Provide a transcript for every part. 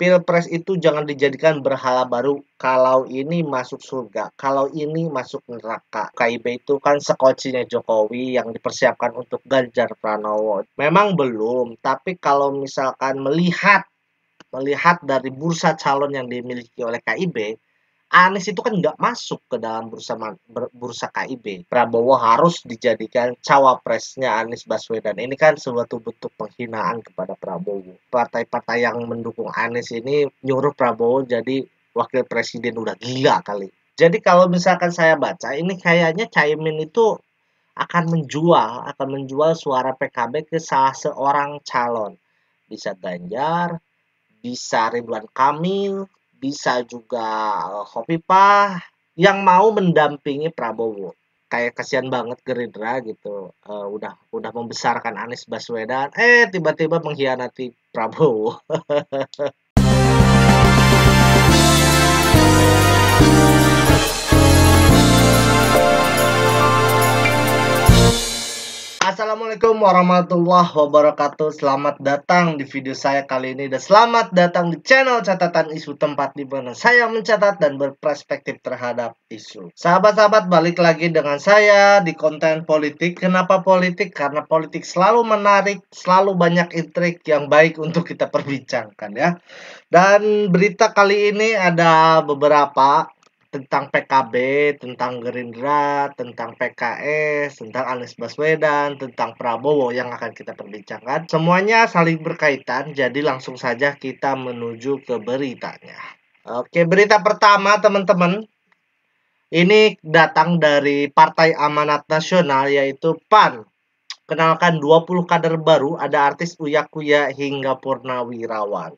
Pilpres itu jangan dijadikan berhala baru, kalau ini masuk surga, kalau ini masuk neraka. KIB itu kan sekocinya Jokowi yang dipersiapkan untuk Ganjar Pranowo. Memang belum, tapi kalau misalkan melihat dari bursa calon yang dimiliki oleh KIB, Anies itu kan nggak masuk ke dalam bursa KIB. Prabowo harus dijadikan cawapresnya Anies Baswedan. Ini kan suatu bentuk penghinaan kepada Prabowo. Partai-partai yang mendukung Anies ini nyuruh Prabowo jadi wakil presiden, udah gila kali. Jadi kalau misalkan saya baca, ini kayaknya Caimin itu akan menjual suara PKB ke salah seorang calon. Bisa Ganjar, bisa Ridwan Kamil, bisa juga Khofifah yang mau mendampingi Prabowo. Kayak kasihan banget Gerindra gitu. Udah membesarkan Anies Baswedan, tiba-tiba mengkhianati Prabowo. Assalamualaikum warahmatullahi wabarakatuh. Selamat datang di video saya kali ini dan selamat datang di channel catatan isu, tempat di mana saya mencatat dan berperspektif terhadap isu. Sahabat-sahabat, balik lagi dengan saya di konten politik. Kenapa politik? Karena politik selalu menarik, selalu banyak intrik yang baik untuk kita perbincangkan ya. Dan berita kali ini ada beberapa tentang PKB, tentang Gerindra, tentang PKS, tentang Anies Baswedan, tentang Prabowo yang akan kita perbincangkan. Semuanya saling berkaitan, jadi langsung saja kita menuju ke beritanya. Oke, berita pertama teman-teman. Ini datang dari Partai Amanat Nasional yaitu PAN. Kenalkan 20 kader baru, ada artis Uya Kuya hingga Purnawirawan.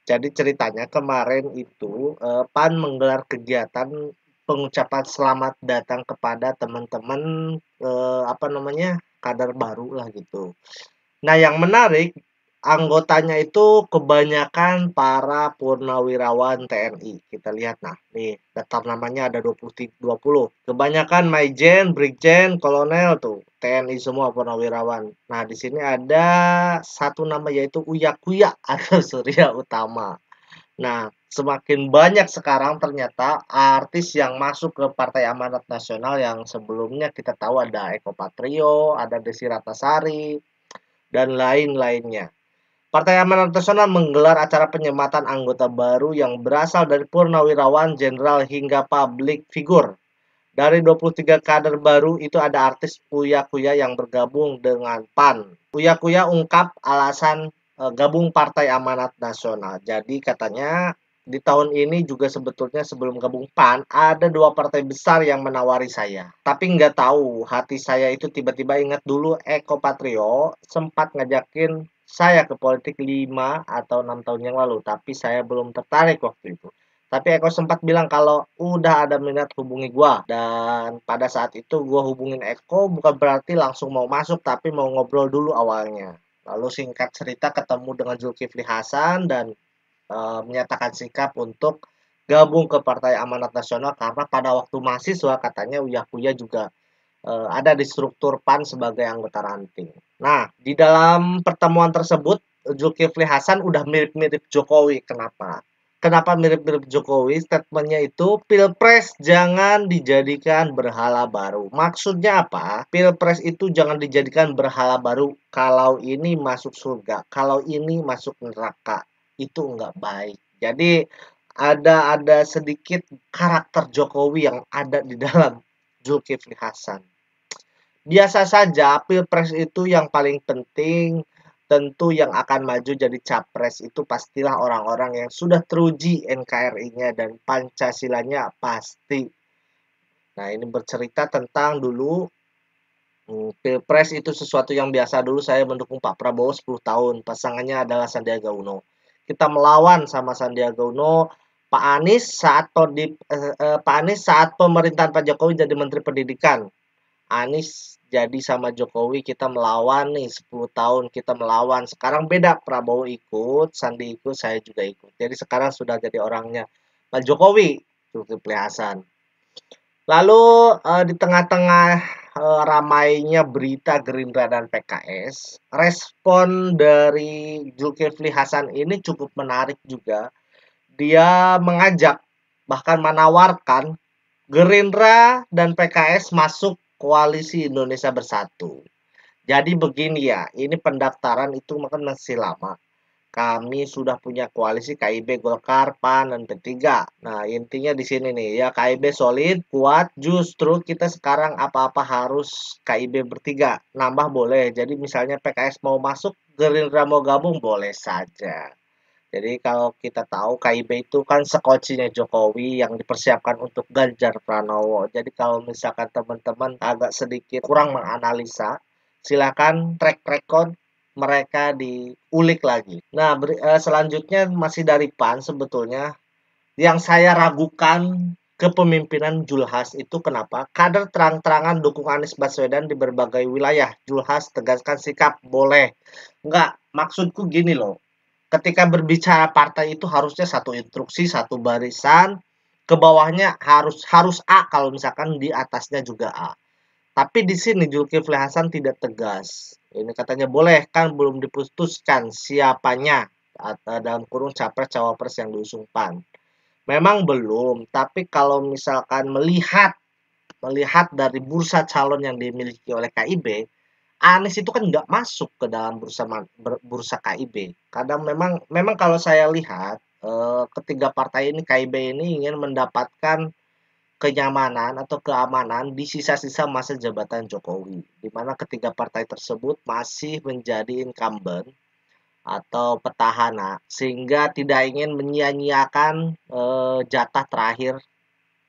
Jadi ceritanya kemarin itu PAN menggelar kegiatan pengucapan selamat datang kepada teman-teman kader baru lah gitu. Nah, yang menarik anggotanya itu kebanyakan para purnawirawan TNI. Kita lihat nah, nih daftar namanya ada 20. Kebanyakan Maijen, Brigjen, Kolonel tuh, TNI semua purnawirawan. Nah, di sini ada satu nama yaitu Uya Kuya atau Surya Utama. Nah, semakin banyak sekarang ternyata artis yang masuk ke Partai Amanat Nasional yang sebelumnya kita tahu ada Eko Patrio, ada Desi Ratnasari, dan lain-lainnya. Partai Amanat Nasional menggelar acara penyematan anggota baru yang berasal dari purnawirawan, jenderal, hingga publik figur. Dari 23 kader baru itu ada artis Uya Kuya yang bergabung dengan PAN. Uya Kuya ungkap alasan gabung Partai Amanat Nasional. Jadi katanya di tahun ini juga sebetulnya sebelum gabung PAN ada 2 partai besar yang menawari saya. Tapi nggak tahu, hati saya itu tiba-tiba ingat dulu Eko Patrio sempat ngajakin saya ke politik 5 atau 6 tahun yang lalu. Tapi saya belum tertarik waktu itu. Tapi Eko sempat bilang kalau udah ada minat hubungi gua. Dan pada saat itu gua hubungin Eko bukan berarti langsung mau masuk, tapi mau ngobrol dulu awalnya. Lalu singkat cerita ketemu dengan Zulkifli Hasan dan menyatakan sikap untuk gabung ke Partai Amanat Nasional karena pada waktu mahasiswa katanya Uya Kuya juga ada di struktur PAN sebagai anggota ranting. Nah, di dalam pertemuan tersebut Zulkifli Hasan udah mirip-mirip Jokowi. Kenapa? Kenapa mirip-mirip Jokowi? Statementnya itu Pilpres jangan dijadikan berhala baru. Maksudnya apa? Pilpres itu jangan dijadikan berhala baru. Kalau ini masuk surga, kalau ini masuk neraka, itu enggak baik. Jadi ada sedikit karakter Jokowi yang ada di dalam Zulkifli Hasan. Biasa saja, Pilpres itu yang paling penting, tentu yang akan maju jadi capres itu pastilah orang-orang yang sudah teruji NKRI-nya dan Pancasilanya pasti. Nah, ini bercerita tentang dulu Pilpres itu sesuatu yang biasa. Dulu saya mendukung Pak Prabowo 10 tahun, pasangannya adalah Sandiaga Uno. Kita melawan sama Sandiaga Uno, Pak Anies saat pemerintahan Pak Jokowi jadi Menteri Pendidikan. Anies jadi sama Jokowi, kita melawan nih 10 tahun kita melawan. Sekarang beda, Prabowo ikut, Sandi ikut, saya juga ikut. Jadi sekarang sudah jadi orangnya Pak Jokowi, Zulkifli Hasan. Lalu di tengah-tengah ramainya berita Gerindra dan PKS, respon dari Zulkifli Hasan ini cukup menarik juga. Dia mengajak, bahkan menawarkan Gerindra dan PKS masuk koalisi Indonesia Bersatu. Jadi begini ya, ini pendaftaran itu kan masih lama. Kami sudah punya koalisi KIB, Golkar, PAN, dan P3. Nah, intinya di sini nih, ya KIB solid, kuat, justru kita sekarang apa-apa harus KIB bertiga. Nambah boleh, jadi misalnya PKS mau masuk, Gerindra mau gabung, boleh saja. Jadi kalau kita tahu KIB itu kan sekocinya Jokowi yang dipersiapkan untuk Ganjar Pranowo. Jadi kalau misalkan teman-teman agak sedikit kurang menganalisa, silakan track record mereka diulik lagi. Nah, selanjutnya masih dari PAN sebetulnya yang saya ragukan kepemimpinan Julhas itu kenapa? Kader terang-terangan dukung Anies Baswedan di berbagai wilayah. Julhas tegaskan sikap boleh. Enggak, maksudku gini loh. Ketika berbicara partai itu harusnya satu instruksi, satu barisan, ke bawahnya harus harus A kalau misalkan di atasnya juga A. Tapi di sini Zulkifli Hasan tidak tegas. Ini katanya boleh kan belum diputuskan siapanya atau dalam kurung capres cawapres yang diusung PAN. Memang belum, tapi kalau misalkan melihat melihat dari bursa calon yang dimiliki oleh KIB, Anies itu kan nggak masuk ke dalam bursa KIB. Kadang memang memang kalau saya lihat ketiga partai ini KIB ini ingin mendapatkan kenyamanan atau keamanan di sisa-sisa masa jabatan Jokowi, di mana ketiga partai tersebut masih menjadi incumbent atau petahana, sehingga tidak ingin menyia-nyiakan jatah terakhir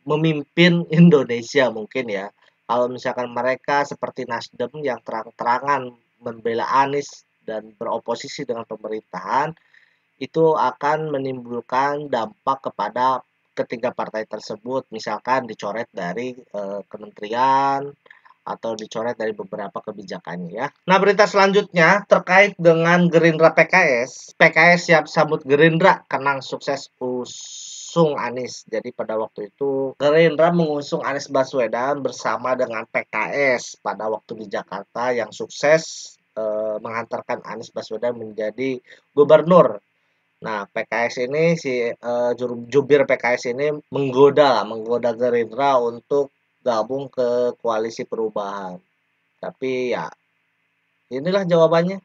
memimpin Indonesia mungkin ya. Kalau misalkan mereka seperti Nasdem yang terang-terangan membela Anies dan beroposisi dengan pemerintahan, itu akan menimbulkan dampak kepada ketiga partai tersebut, misalkan dicoret dari kementerian atau dicoret dari beberapa kebijakannya ya. Nah, berita selanjutnya terkait dengan Gerindra PKS. PKS siap sambut Gerindra kenang sukses usung Anies. Jadi pada waktu itu Gerindra mengusung Anies Baswedan bersama dengan PKS pada waktu di Jakarta yang sukses menghantarkan Anies Baswedan menjadi gubernur. Nah, PKS ini jubir PKS ini menggoda Gerindra untuk gabung ke koalisi perubahan. Tapi ya, inilah jawabannya.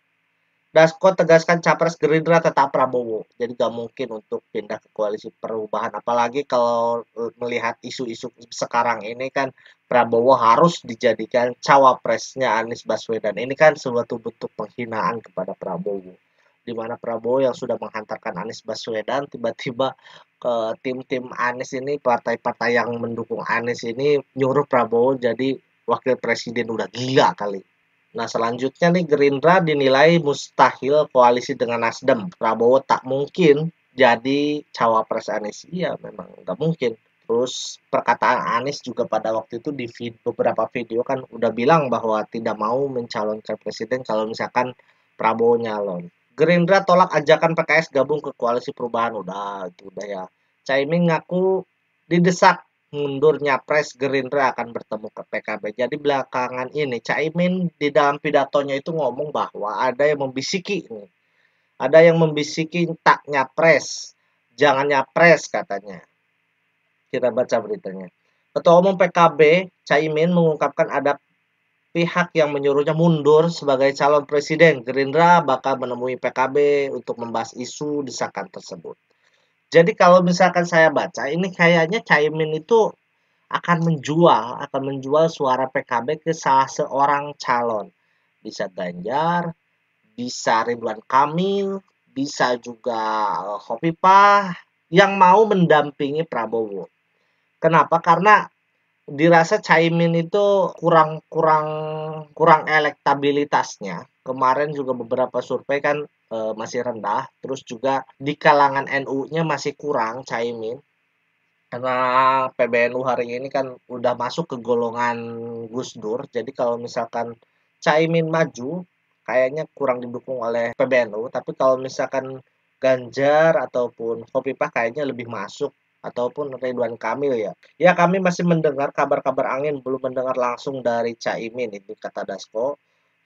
Dasko tegaskan capres Gerindra tetap Prabowo. Jadi gak mungkin untuk pindah ke koalisi perubahan. Apalagi kalau melihat isu-isu sekarang ini kan Prabowo harus dijadikan cawapresnya Anies Baswedan. Ini kan suatu bentuk penghinaan kepada Prabowo. Di mana Prabowo yang sudah menghantarkan Anies Baswedan tiba-tiba ke tim-tim Anies ini, partai-partai yang mendukung Anies ini nyuruh Prabowo jadi wakil presiden. Udah gila kali. Nah, selanjutnya nih Gerindra dinilai mustahil koalisi dengan Nasdem. Prabowo tak mungkin jadi cawapres Anies. Iya, memang nggak mungkin. Terus perkataan Anies juga pada waktu itu di beberapa video kan udah bilang bahwa tidak mau mencalonkan presiden kalau misalkan Prabowo nyalon. Gerindra tolak ajakan PKS gabung ke koalisi perubahan. Udah ya. Caimin ngaku didesak mundur nyapres Gerindra akan bertemu ke PKB. Jadi belakangan ini Caimin di dalam pidatonya itu ngomong bahwa ada yang membisiki nih. Ada yang membisiki tak nyapres. Jangan nyapres katanya. Kita baca beritanya. Ketua Umum PKB Caimin mengungkapkan ada pihak yang menyuruhnya mundur sebagai calon presiden. Gerindra bakal menemui PKB untuk membahas isu desakan tersebut. Jadi kalau misalkan saya baca ini kayaknya Caimin itu akan menjual suara PKB ke salah seorang calon. Bisa Ganjar, bisa Ridwan Kamil, bisa juga Khofifah yang mau mendampingi Prabowo. Kenapa? Karena dirasa Caimin itu kurang kurang kurang elektabilitasnya. Kemarin juga beberapa survei kan masih rendah, terus juga di kalangan NU-nya masih kurang Caimin. Karena PBNU hari ini kan udah masuk ke golongan Gus Dur, jadi kalau misalkan Caimin maju, kayaknya kurang didukung oleh PBNU, tapi kalau misalkan Ganjar ataupun Khofifah kayaknya lebih masuk ataupun Ridwan Kamil ya. Ya kami masih mendengar kabar-kabar angin, belum mendengar langsung dari Caimin itu kata Dasko.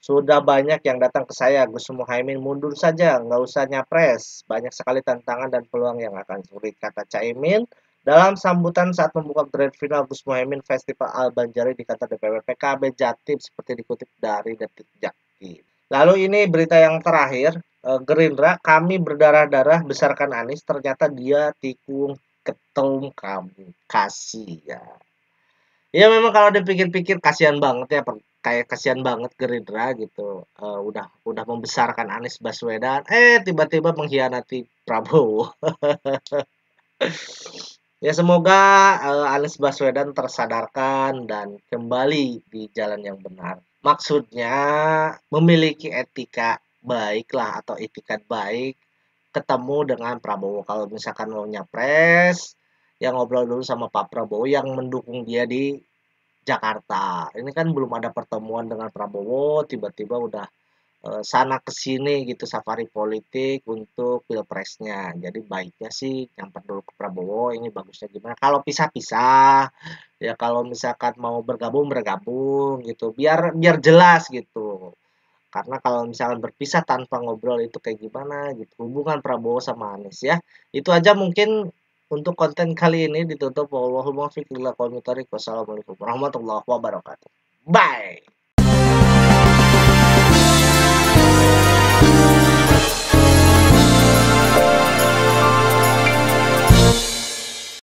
Sudah banyak yang datang ke saya, Gus Muhaimin mundur saja, nggak usah nyapres. Banyak sekali tantangan dan peluang yang akan sulit, kata Caimin dalam sambutan saat membuka grand final Gus Muhaimin Festival Al-Banjari di kantor DPW PKB Jatim seperti dikutip dari Detik Jaki. Lalu ini berita yang terakhir, Gerindra, kami berdarah-darah besarkan Anies, ternyata dia tikung ketum kami. Kasih ya. Ya memang kalau dipikir-pikir kasihan banget ya, kayak kasihan banget Gerindra gitu. Udah membesarkan Anies Baswedan, tiba-tiba mengkhianati Prabowo. Ya semoga Anies Baswedan tersadarkan dan kembali di jalan yang benar. Maksudnya memiliki etika baik lah atau etikat baik ketemu dengan Prabowo. Kalau misalkan mau nyapres, yang ngobrol dulu sama Pak Prabowo yang mendukung dia di Jakarta. Ini kan belum ada pertemuan dengan Prabowo, tiba-tiba udah sana ke sini gitu safari politik untuk pilpresnya. Jadi baiknya sih nyamper dulu ke Prabowo, ini bagusnya gimana. Kalau pisah-pisah, ya kalau misalkan mau bergabung bergabung gitu, biar biar jelas gitu. Karena kalau misalkan berpisah tanpa ngobrol itu kayak gimana gitu, hubungan Prabowo sama Anies ya. Itu aja mungkin untuk konten kali ini ditutup. Wallahul muwaffiq ila aqwamit thoriq. Wassalamualaikum warahmatullahi wabarakatuh. Bye.